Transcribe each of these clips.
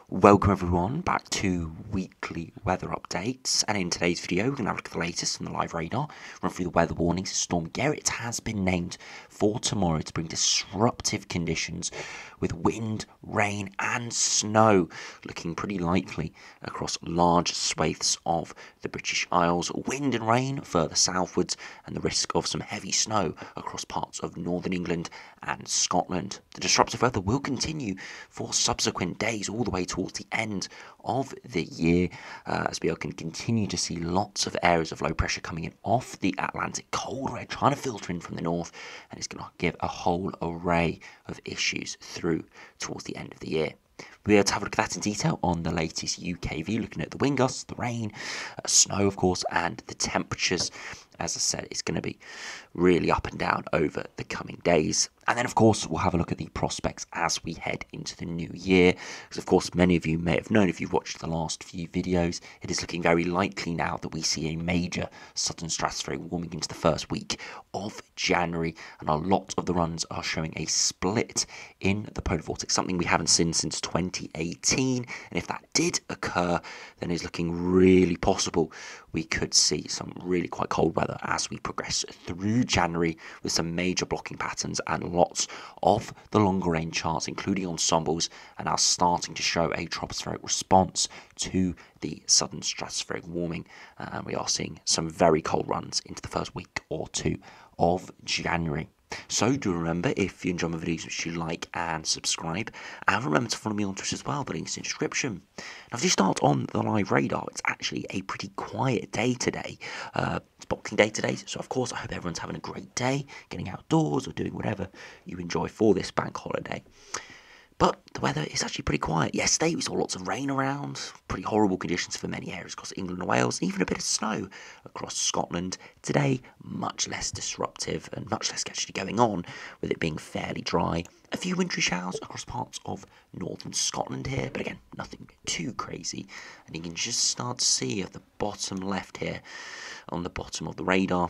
Welcome everyone back to weekly weather updates, and in today's video we're going to have a look at the latest from the live radar, run through the weather warnings. Storm Gerrit has been named for tomorrow to bring disruptive conditions with wind, rain and snow looking pretty likely across large swathes of the British Isles. Wind and rain further southwards and the risk of some heavy snow across parts of northern England and Scotland. The disruptive weather will continue for subsequent days all the way towards the end of the year, as we can continue to see lots of areas of low pressure coming in off the Atlantic, cold air trying to filter in from the north, and it's going to give a whole array of issues through towards the end of the year. We'll be able to have a look at that in detail on the latest UK view, looking at the wind gusts, the rain, snow of course, and the temperatures. As I said, it's going to be really up and down over the coming days. And then, of course, we'll have a look at the prospects as we head into the new year. Because, of course, many of you may have known if you've watched the last few videos, it is looking very likely now that we see a major southern stratospheric warming into the first week of January. And a lot of the runs are showing a split in the polar vortex, something we haven't seen since 2018. And if that did occur, then it's looking really possible we could see some really quite cold weather as we progress through January, with some major blocking patterns and lots of the longer range charts, including ensembles, and are starting to show a tropospheric response to the southern stratospheric warming. And we are seeing some very cold runs into the first week or two of January. So do remember, if you enjoy my videos, which you like and subscribe, and remember to follow me on Twitter as well, the link's in the description. Now, if you start on the live radar, it's actually a pretty quiet day today. It's Boxing Day today, so of course I hope everyone's having a great day, getting outdoors or doing whatever you enjoy for this bank holiday. But the weather is actually pretty quiet. Yesterday we saw lots of rain around, pretty horrible conditions for many areas across England and Wales, and even a bit of snow across Scotland. Today, much less disruptive and much less actually going on, with it being fairly dry. A few wintry showers across parts of northern Scotland here, but again, nothing too crazy. And you can just start to see at the bottom left here, on the bottom of the radar,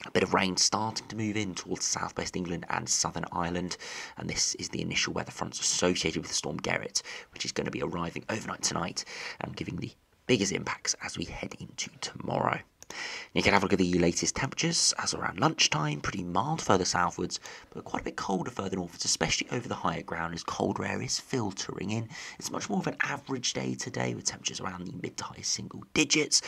a bit of rain starting to move in towards southwest England and southern Ireland, and this is the initial weather fronts associated with the storm Gerrit, which is going to be arriving overnight tonight and giving the biggest impacts as we head into tomorrow. You can have a look at the latest temperatures as around lunchtime, pretty mild further southwards, but quite a bit colder further northwards, especially over the higher ground as colder air is filtering in. It's much more of an average day today with temperatures around the mid to high single digits,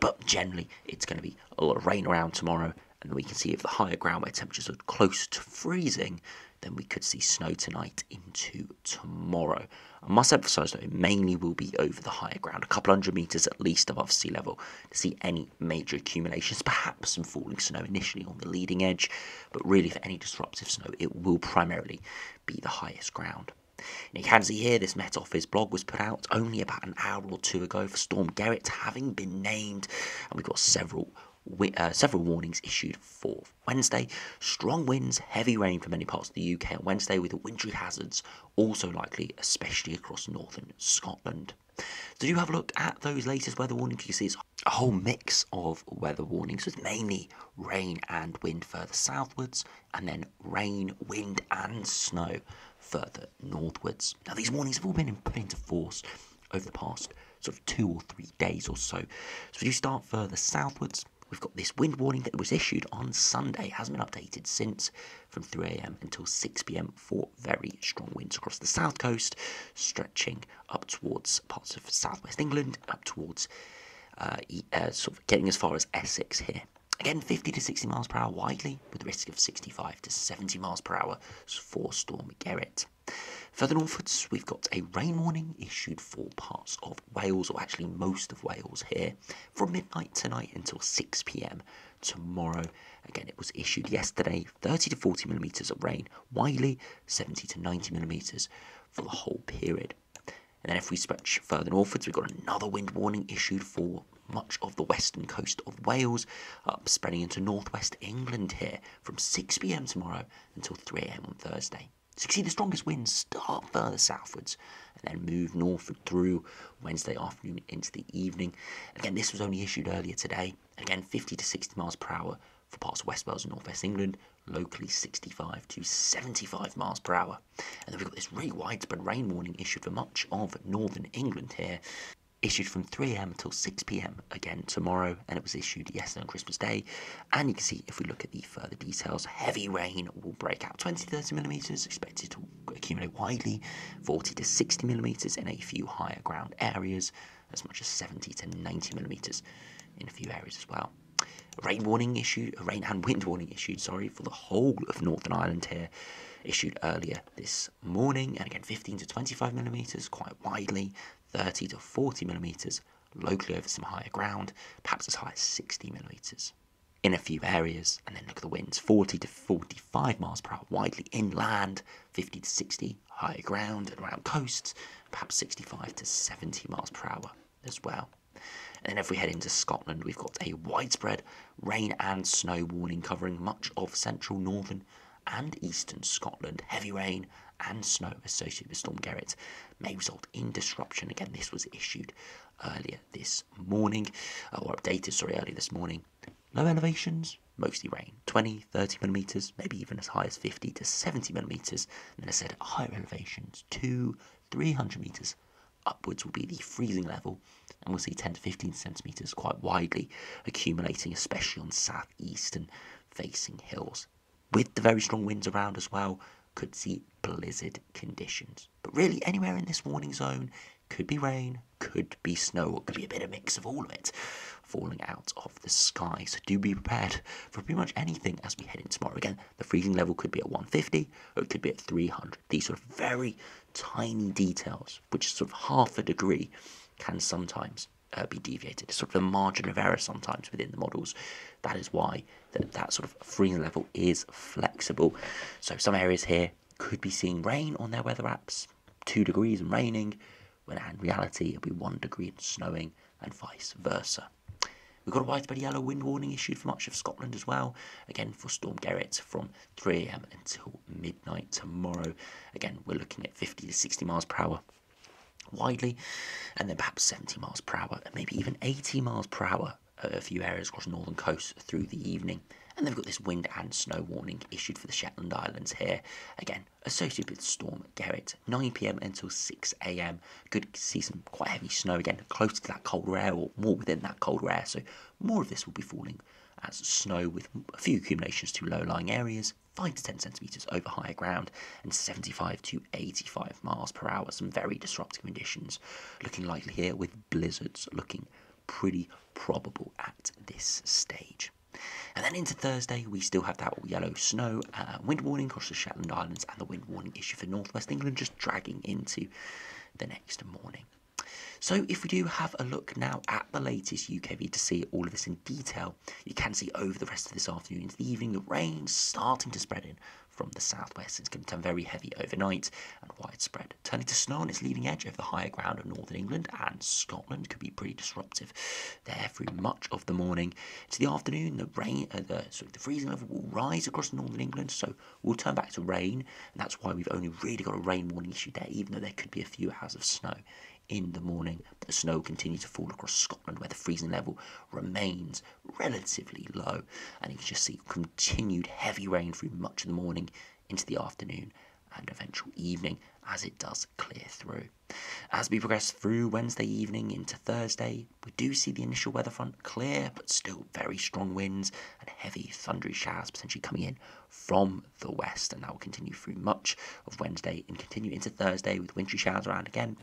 but generally it's going to be a lot of rain around tomorrow. And we can see if the higher ground where temperatures are close to freezing, then we could see snow tonight into tomorrow. I must emphasise though, it mainly will be over the higher ground, a couple hundred metres at least above sea level, to see any major accumulations, perhaps some falling snow initially on the leading edge, but really for any disruptive snow, it will primarily be the highest ground. And you can see here, this Met Office blog was put out only about an hour or two ago for Storm Gerrit having been named, and we've got several warnings issued for Wednesday. Strong winds, heavy rain for many parts of the UK on Wednesday, with wintry hazards also likely, especially across northern Scotland. So do have a look at those latest weather warnings. You can see it's a whole mix of weather warnings with mainly rain and wind further southwards, and then rain, wind and snow further northwards. Now these warnings have all been put into force over the past sort of 2 or 3 days or so. So if you start further southwards, we've got this wind warning that was issued on Sunday, hasn't been updated since, from 3 a.m. until 6 p.m. for very strong winds across the south coast, stretching up towards parts of southwest England, up towards sort of getting as far as Essex here. Again, 50 to 60 miles per hour widely, with a risk of 65 to 70 miles per hour for Storm Gerrit. Further northwards, we've got a rain warning issued for parts of Wales, or actually most of Wales here, from midnight tonight until 6 p.m. tomorrow. Again, it was issued yesterday, 30 to 40 millimetres of rain widely, 70 to 90 millimetres for the whole period. And then if we stretch further northwards, we've got another wind warning issued for much of the western coast of Wales, spreading into northwest England here from 6 p.m. tomorrow until 3 a.m. on Thursday. So you can see the strongest winds start further southwards and then move northward through Wednesday afternoon into the evening. Again, this was only issued earlier today. Again, 50 to 60 miles per hour For parts of West Wales and North West England, locally 65 to 75 miles per hour. And then we've got this really widespread rain warning issued for much of northern England here, issued from 3 a.m. until 6 p.m. again tomorrow, and it was issued yesterday on Christmas Day. And you can see, if we look at the further details, heavy rain will break out 20 to 30 millimetres, expected to accumulate widely, 40 to 60 millimetres in a few higher ground areas, as much as 70 to 90 millimetres in a few areas as well. A rain and wind warning issued, for the whole of Northern Ireland here, issued earlier this morning, and again 15 to 25 millimetres quite widely, 30 to 40 millimetres locally over some higher ground, perhaps as high as 60 millimetres in a few areas. And then look at the winds, 40 to 45 miles per hour widely inland, 50 to 60 higher ground and around coasts, perhaps 65 to 70 miles per hour as well. And then if we head into Scotland, we've got a widespread rain and snow warning covering much of central, northern and eastern Scotland. Heavy rain and snow associated with Storm Gerrit may result in disruption. Again, this was issued earlier this morning, earlier this morning. Low elevations, mostly rain, 20, 30 millimetres, maybe even as high as 50 to 70 millimetres. And then I said higher elevations, 200, 300 metres upwards will be the freezing level, and we'll see 10 to 15 centimetres quite widely accumulating, especially on southeastern facing hills. With the very strong winds around as well, could see blizzard conditions. But really, anywhere in this warning zone could be rain, could be snow, or could be a bit of mix of all of it falling out of the sky. So do be prepared for pretty much anything as we head into tomorrow. Again, the freezing level could be at 150 or it could be at 300. These sort of very tiny details, which is sort of half a degree, can sometimes be deviated. It's sort of a margin of error sometimes within the models. That is why that sort of freezing level is flexible. So some areas here could be seeing rain on their weather apps, 2 degrees and raining, when in reality it'll be 1 degree and snowing, and vice versa. We've got a widespread yellow wind warning issued for much of Scotland as well, again for Storm Gerrit from 3 a.m. until midnight tomorrow. Again, we're looking at 50 to 60 miles per hour widely, and then perhaps 70 miles per hour, and maybe even 80 miles per hour a few areas across northern coast through the evening. And then we've got this wind and snow warning issued for the Shetland Islands here, again associated with Storm Gerrit, 9 p.m. until 6 a.m. Could see some quite heavy snow, again close to that colder air, or more within that colder air, so more of this will be falling as snow with a few accumulations to low-lying areas, 5 to 10 centimetres over higher ground, and 75 to 85 miles per hour. Some very disruptive conditions looking likely here, with blizzards looking pretty probable at this stage. And then into Thursday, we still have that yellow snow wind warning across the Shetland Islands, and the wind warning issue for northwest England just dragging into the next morning. So if we do have a look now at the latest UKV to see all of this in detail, you can see over the rest of this afternoon into the evening the rain starting to spread in from the southwest. It's going to turn very heavy overnight and widespread, turning to snow on its leading edge over the higher ground of northern England and Scotland. Could be pretty disruptive there through much of the morning. Into the afternoon, the freezing level will rise across northern England, so we'll turn back to rain, and that's why we've only really got a rain warning issue there, even though there could be a few hours of snow in the morning. But the snow will continue to fall across Scotland, where the freezing level remains relatively low, and you can just see continued heavy rain through much of the morning into the afternoon and eventual evening as it does clear through. As we progress through Wednesday evening into Thursday, we do see the initial weather front clear, but still very strong winds and heavy thundery showers potentially coming in from the west, and that will continue through much of Wednesday and continue into Thursday with wintry showers around again,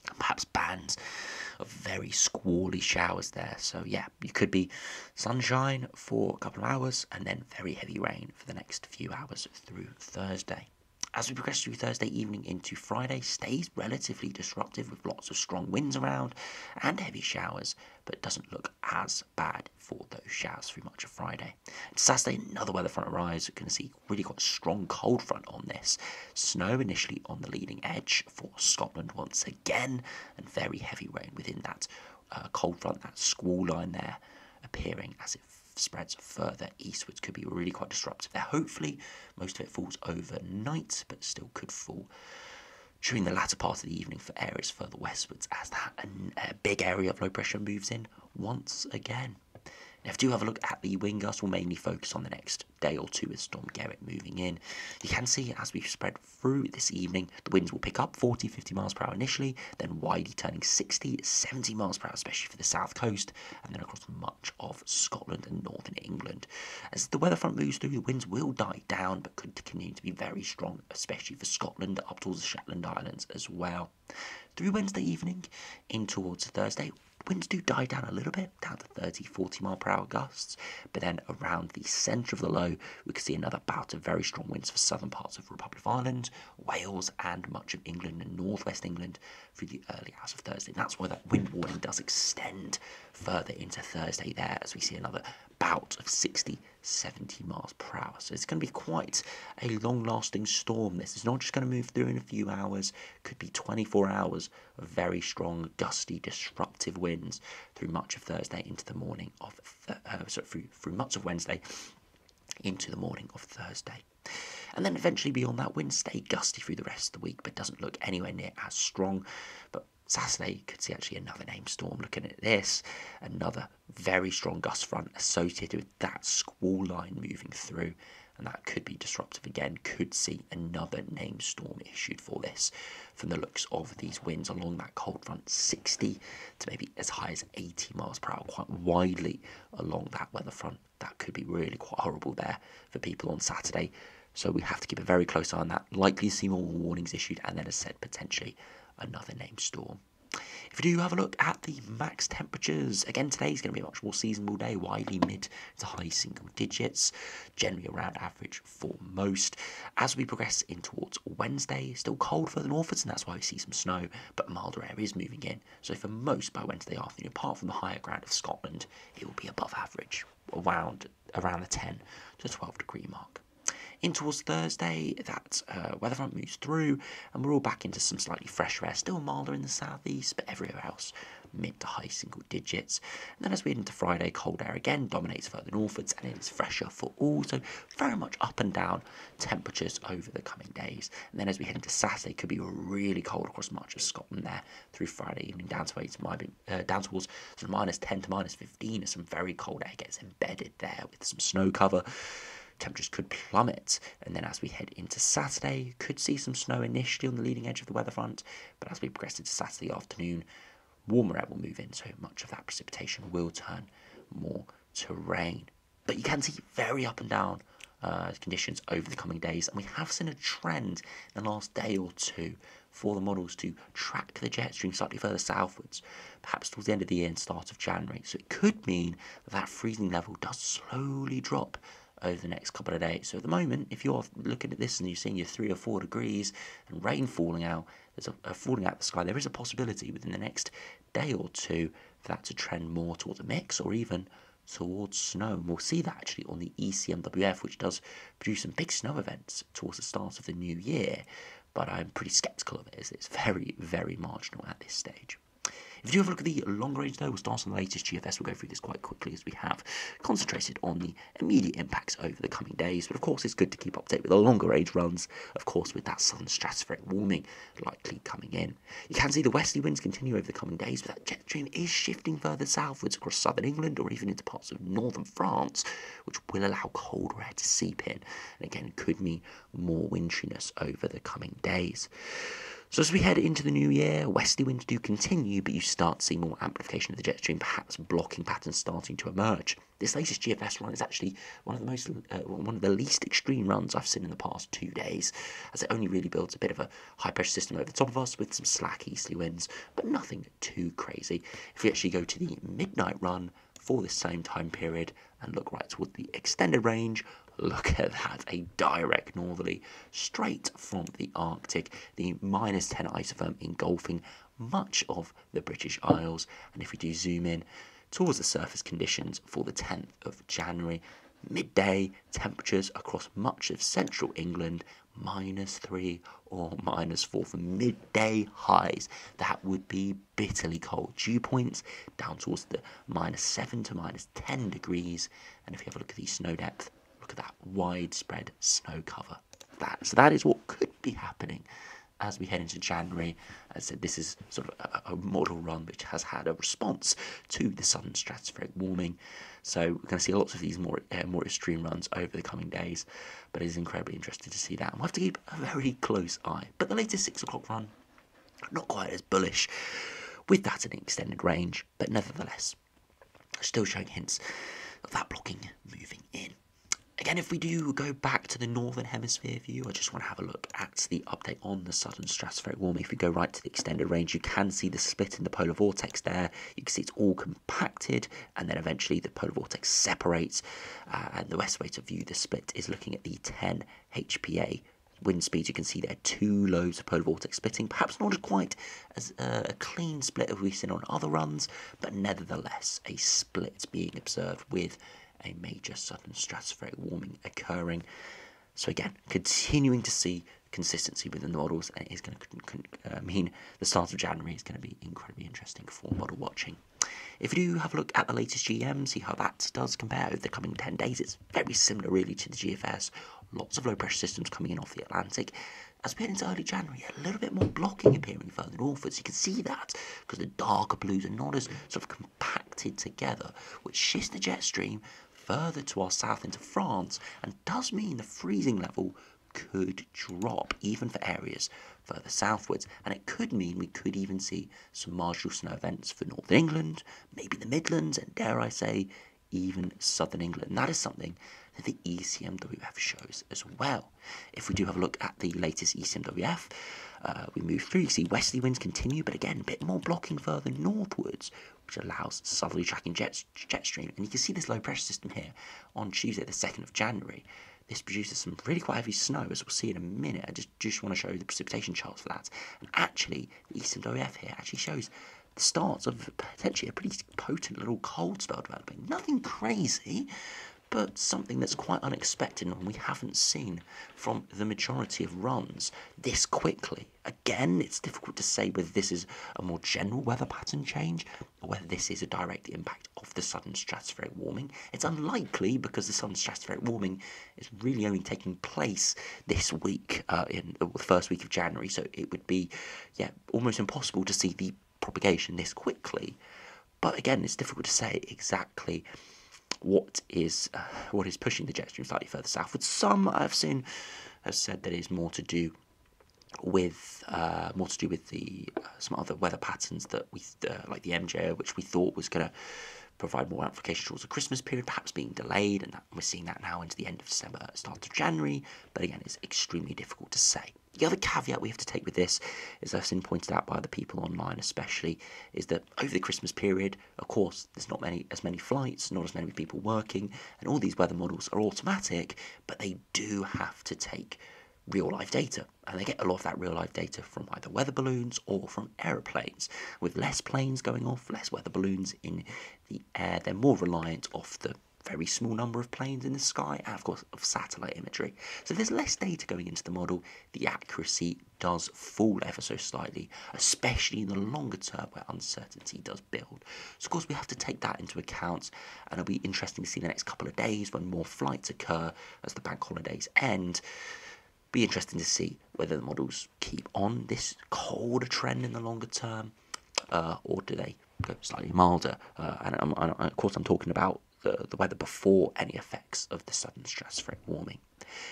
and perhaps bands of very squally showers there. So yeah, you could be sunshine for a couple of hours and then very heavy rain for the next few hours through Thursday. As we progress through Thursday evening into Friday, stays relatively disruptive with lots of strong winds around and heavy showers, but doesn't look as bad for those showers through much of Friday. And Saturday, another weather front arrives. We're going to see really quite a strong cold front on this. Snow initially on the leading edge for Scotland once again, and very heavy rain within that cold front, that squall line there appearing as it spreads further eastwards. Could be really quite disruptive there. Hopefully most of it falls overnight, but still could fall during the latter part of the evening for areas further westwards as that big area of low pressure moves in once again. Now, if you do have a look at the wind gusts, we'll mainly focus on the next day or two with Storm Gerrit moving in. You can see as we spread through this evening, the winds will pick up 40-50 miles per hour initially, then widely turning 60-70 miles per hour, especially for the south coast, and then across much of Scotland and northern England. As the weather front moves through, the winds will die down, but could continue to be very strong, especially for Scotland up towards the Shetland Islands as well. Through Wednesday evening in towards Thursday, winds do die down a little bit, down to 30-40 mile per hour gusts, but then around the centre of the low, we could see another bout of very strong winds for southern parts of Republic of Ireland, Wales, and much of England and northwest England through the early hours of Thursday. And that's why that wind warning does extend further into Thursday there, as we see another bout of 60-70 miles per hour. So it's going to be quite a long-lasting storm. This is not just going to move through in a few hours. Could be 24 hours of very strong, gusty, disruptive winds through much of Thursday into the morning of through much of Wednesday into the morning of Thursday. And then eventually beyond that, winds stay gusty through the rest of the week, but doesn't look anywhere near as strong. But Saturday, you could see actually another named storm. Looking at this, another very strong gust front associated with that squall line moving through, and that could be disruptive again. Could see another named storm issued for this. From the looks of these winds along that cold front, 60 to maybe as high as 80 miles per hour, quite widely along that weather front. That could be really quite horrible there for people on Saturday. So we have to keep a very close eye on that. Likely to see more warnings issued, and then as said, potentially another named storm. If we do have a look at the max temperatures, again today is going to be a much more seasonable day, widely mid to high single digits, generally around average for most. As we progress in towards Wednesday, still cold further northwards, and that's why we see some snow, but milder areas moving in. So for most by Wednesday afternoon, apart from the higher ground of Scotland, it will be above average, around the 10 to 12 degree mark. In towards Thursday, that weather front moves through, and we're all back into some slightly fresher air, still milder in the southeast, but everywhere else mid to high single digits. And then as we head into Friday, cold air again dominates further northwards, and it is fresher for all, so very much up and down temperatures over the coming days. And then as we head into Saturday, could be really cold across much of Scotland there through Friday evening, down towards sort of minus 10 to minus 15 as some very cold air gets embedded there with some snow cover. Temperatures could plummet, and then as we head into Saturday, could see some snow initially on the leading edge of the weather front, but as we progress into Saturday afternoon, warmer air will move in, so much of that precipitation will turn more to rain. But you can see very up and down conditions over the coming days, and we have seen a trend in the last day or two for the models to track the jet stream slightly further southwards, perhaps towards the end of the year and start of January. So it could mean that freezing level does slowly drop over the next couple of days. So at the moment, if you're looking at this and you're seeing your 3 or 4 degrees and rain falling out, falling out the sky, there is a possibility within the next day or two for that to trend more towards a mix or even towards snow. And we'll see that actually on the ECMWF, which does produce some big snow events towards the start of the new year. But I'm pretty sceptical of it, as it's very, very marginal at this stage. If you do have a look at the longer range though, we'll start on the latest GFS. We'll go through this quite quickly as we have concentrated on the immediate impacts over the coming days. But of course, it's good to keep up to date with the longer range runs, of course, with that southern stratospheric warming likely coming in. You can see the westerly winds continue over the coming days, but that jet stream is shifting further southwards across southern England or even into parts of northern France, which will allow colder air to seep in, and again could mean more winteriness over the coming days. So as we head into the new year, westerly winds do continue, but you start to see more amplification of the jet stream, perhaps blocking patterns starting to emerge. This latest GFS run is actually one of the least extreme runs I've seen in the past 2 days, as it only really builds a bit of a high pressure system over the top of us with some slack easterly winds, but nothing too crazy. If we actually go to the midnight run for this same time period and look right toward the extended range, look at that, a direct northerly straight from the Arctic, the minus 10 isotherm engulfing much of the British Isles. And if we do zoom in towards the surface conditions for the 10th of January, midday temperatures across much of central England, -3 or -4 for midday highs. That would be bitterly cold. Dew points down towards the -7 to -10 degrees. And if you have a look at the snow depth, look at that widespread snow cover. So that is what could be happening as we head into January. As I said, this is sort of a model run which has had a response to the sudden stratospheric warming. So we're going to see lots of these more extreme runs over the coming days, but it is incredibly interesting to see that. And we'll have to keep a very close eye. But the latest 6 o'clock run, not quite as bullish, with that in extended range, but nevertheless, still showing hints of that blocking moving in. Again, if we do go back to the northern hemisphere view, I just want to have a look at the update on the sudden stratospheric warming. If we go right to the extended range, you can see the split in the polar vortex there. You can see it's all compacted, and then eventually the polar vortex separates. And the best way to view the split is looking at the 10 HPA wind speeds. You can see there 2 lobes of polar vortex splitting, perhaps not as quite as a clean split as we've seen on other runs, but nevertheless a split being observed with a major sudden stratospheric warming occurring. So again, continuing to see consistency within the models, and it is going to mean the start of January is going to be incredibly interesting for model watching. If you do have a look at the latest GM, see how that does compare over the coming 10 days, it's very similar really to the GFS. Lots of low pressure systems coming in off the Atlantic. As we head into early January, a little bit more blocking appearing further northwards. You can see that because the darker blues are not as sort of compacted together, which shifts the jet stream further to our south into France, and does mean the freezing level could drop even for areas further southwards, and it could mean we could even see some marginal snow events for northern England, maybe the Midlands, and dare I say even southern England. And that is something that the ECMWF shows as well. If we do have a look at the latest ECMWF, we move through, you see westerly winds continue, but again a bit more blocking further northwards, which allows southerly tracking jet stream. And you can see this low pressure system here on Tuesday the 2nd of January. This produces some really quite heavy snow, as we'll see in a minute. I just want to show you the precipitation charts for that. And actually, the ECMWF here actually shows the starts of potentially a pretty potent little cold spell developing. Nothing crazy, but something that's quite unexpected and we haven't seen from the majority of runs this quickly. Again, it's difficult to say whether this is a more general weather pattern change or whether this is a direct impact of the sudden stratospheric warming. It's unlikely because the sudden stratospheric warming is really only taking place this week, in the first week of January, so it would be almost impossible to see the propagation this quickly. But again, it's difficult to say exactly what is pushing the jet stream slightly further southwards. Some I've seen have said that it is more to do with the some other weather patterns that we like the MJ, which we thought was going to provide more application towards the Christmas period, perhaps being delayed, and we're seeing that now into the end of December, start of January. But again, it's extremely difficult to say. The other caveat we have to take with this, as I've seen pointed out by the people online especially, is that over the Christmas period, of course, there's not as many flights, not as many people working, and all these weather models are automatic, but they do have to take real-life data, and they get a lot of that real-life data from either weather balloons or from aeroplanes. With less planes going off, less weather balloons in the air, they're more reliant off the very small number of planes in the sky, and of course of satellite imagery. So if there's less data going into the model, the accuracy does fall ever so slightly, especially in the longer term where uncertainty does build. So of course we have to take that into account, and it'll be interesting to see the next couple of days when more flights occur as the bank holidays end. Be interesting to see whether the models keep on this colder trend in the longer term, or do they go slightly milder. And of course I'm talking about the weather before any effects of the sudden stratospheric warming.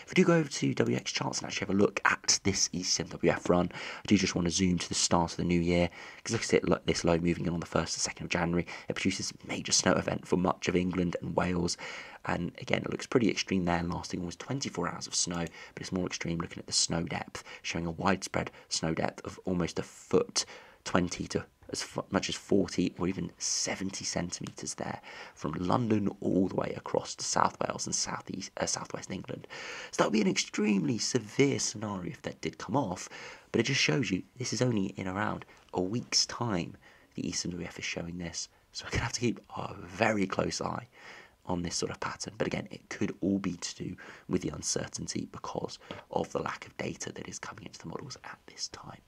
If we do go over to WX charts and actually have a look at this ECMWF run, I do just want to zoom to the start of the new year, because look at this low moving in on the 1st and 2nd of January. It produces a major snow event for much of England and Wales, and again it looks pretty extreme there, lasting almost 24 hours of snow, but it's more extreme looking at the snow depth, showing a widespread snow depth of almost a foot, 20 to as much as 40 or even 70 centimetres there, from London all the way across to South Wales and southwest England. So that would be an extremely severe scenario if that did come off, but it just shows you this is only in around a week's time the ECMWF is showing this. So we're going to have to keep a very close eye on this sort of pattern. But again, it could all be to do with the uncertainty because of the lack of data that is coming into the models at this time.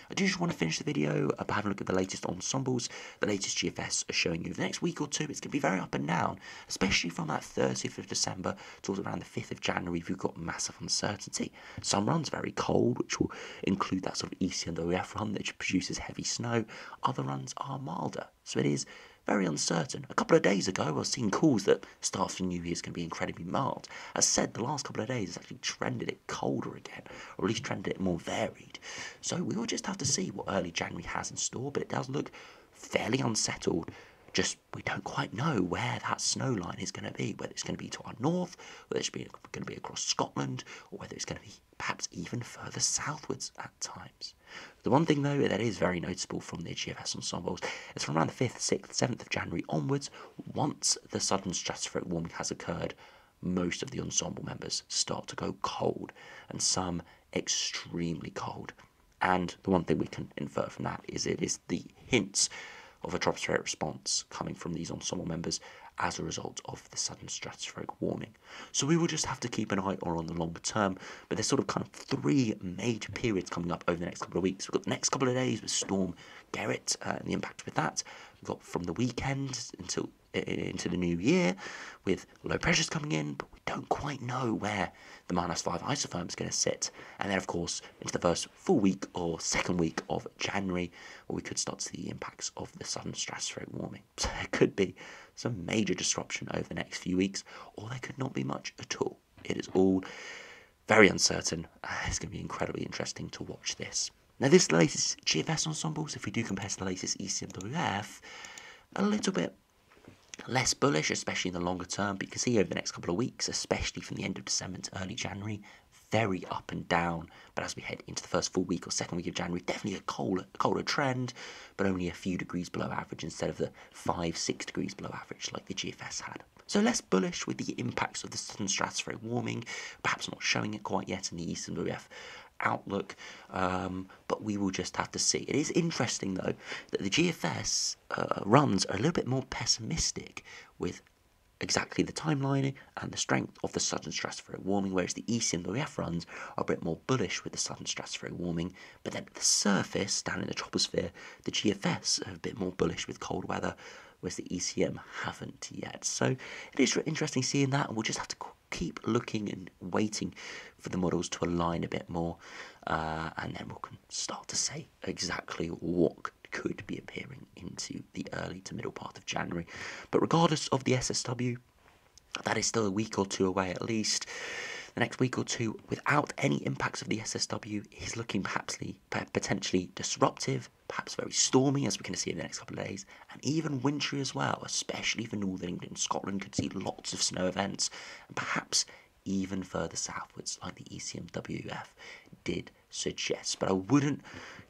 I I do just want to finish the video by having a look at the latest ensembles. The latest GFS are showing you the next week or two. It's going to be very up and down, especially from that 30th of December towards around the 5th of January. We've got massive uncertainty. Some runs very cold, which will include that sort of ECNWF run that produces heavy snow. Other runs are milder, so it is very uncertain. A couple of days ago, I was seeing calls that start for New Year's going to be incredibly mild. As said, the last couple of days has actually trended it colder again, or at least trended it more varied. So we will just have to see what early January has in store, but it does look fairly unsettled. Just we don't quite know where that snow line is going to be, whether it's going to be to our north, whether it's going to be across Scotland, or whether it's going to be perhaps even further southwards at times. The one thing though that is very noticeable from the GFS ensembles is from around the 5th, 6th, 7th of January onwards, once the sudden stratospheric warming has occurred, most of the ensemble members start to go cold, and some extremely cold. And the one thing we can infer from that is it is the hints of a tropospheric response coming from these ensemble members as a result of the sudden stratospheric warming. So we will just have to keep an eye on the longer term, but there's sort of kind of three major periods coming up over the next couple of weeks. We've got the next couple of days with Storm Gerrit and the impact with that. We've got from the weekend until into the new year with low pressures coming in, but we don't quite know where the -5 isotherm is going to sit. And then, of course, into the first full week or second week of January, where we could start to see the impacts of the sudden stratospheric warming. So there could be some major disruption over the next few weeks, or there could not be much at all. It is all very uncertain. It's going to be incredibly interesting to watch this. Now, this latest GFS ensembles, if we do compare to the latest ECMWF, a little bit less bullish, especially in the longer term, but you can see over the next couple of weeks, especially from the end of December to early January, very up and down. But as we head into the first full week or second week of January, definitely a colder trend, but only a few degrees below average instead of the 5-6 degrees below average like the GFS had. So less bullish with the impacts of the sudden stratospheric warming, perhaps not showing it quite yet in the ECMWF outlook, but we will just have to see. It is interesting though that the GFS runs are a little bit more pessimistic with exactly the timeline and the strength of the sudden stratospheric warming, whereas the ECMWF runs are a bit more bullish with the sudden stratospheric warming. But then at the surface, down in the troposphere, the GFS are a bit more bullish with cold weather, whereas the ECM haven't yet. So it is interesting seeing that, and we'll just have to keep looking and waiting for the models to align a bit more, and then we can start to say exactly what could be appearing into the early to middle part of January. But regardless of the SSW, that is still a week or two away at least. The next week or two, without any impacts of the SSW, is looking perhaps potentially disruptive, perhaps very stormy, as we're going to see in the next couple of days, and even wintry as well, especially for northern England and Scotland. Could see lots of snow events, and perhaps even further southwards, like the ECMWF did suggest. But I wouldn't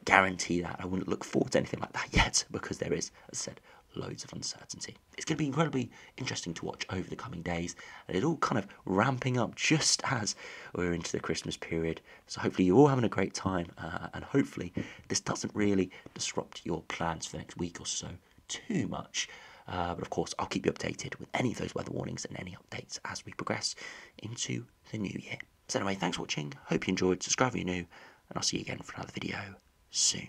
guarantee that. I wouldn't look forward to anything like that yet, because there is, as I said, loads of uncertainty. It's going to be incredibly interesting to watch over the coming days, and it's all kind of ramping up just as we're into the Christmas period. So hopefully you're all having a great time, and hopefully this doesn't really disrupt your plans for the next week or so too much. But of course, I'll keep you updated with any of those weather warnings and any updates as we progress into the new year. So anyway, thanks for watching. Hope you enjoyed. Subscribe if you're new, and I'll see you again for another video soon.